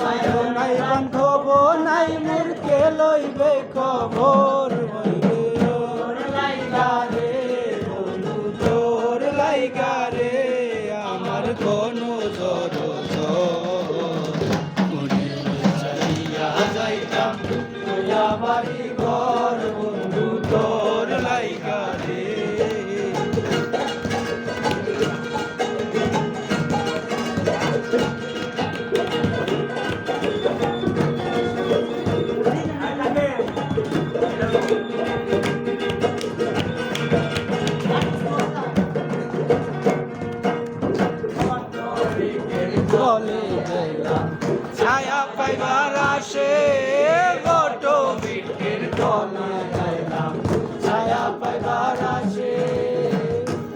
নাই বান্ধব নাই মূর্খে লইবে খবর তোর লাইগা রে বন্ধু তোর লাইগা রে আমার কোনো জর মনে চাইয়া যাইতাম তুইয়া বাড়ি ঘর বন্ধু তোর লাইগা রে ছায়া পাইবার আসে বট বৃক্ষের তলে যাইলাম ছায়া পাইবার আসে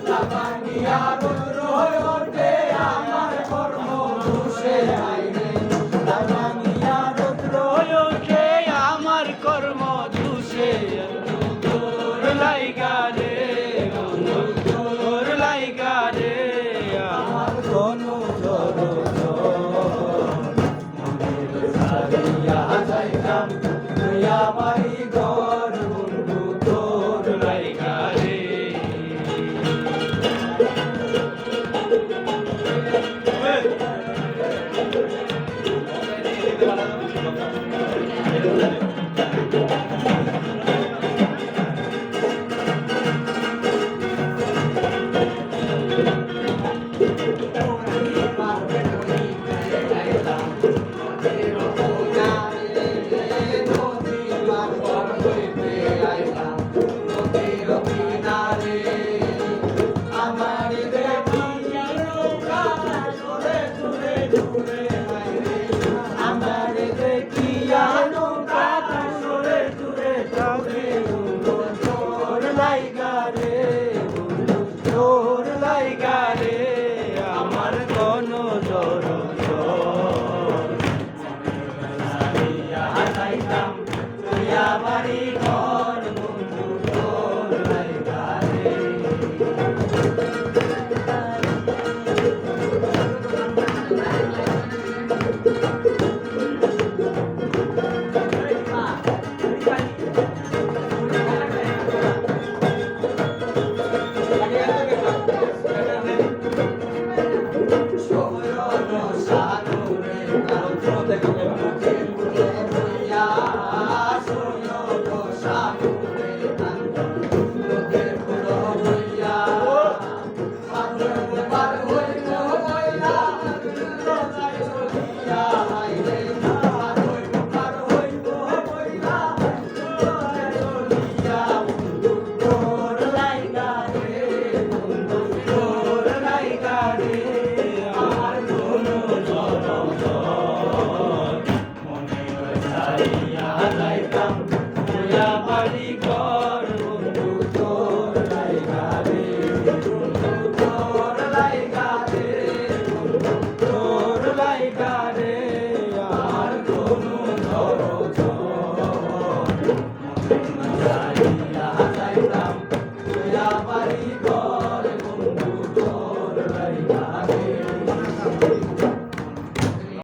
লাগানিয়া রুদ্র হয়ে ওঠে আমার কর্ম দোষে আইরে লাগানিয়া রুদ্র হয়ে ওঠে আমার কর্ম দোষে তোর লাইগা রে বন্ধু তোর লাইগা রে আমার কোনো জর যাইতাম তুইয়া বাড়ি ঘর বন্ধু তোর লাইগা রে তোর লাইগা রে আমার কোনো জর যাইতাম তুইয়া বাড়ি ঘর বন্ধু তোর লাইগা রে Yo, no, no, no, no, no, no, no, no, no,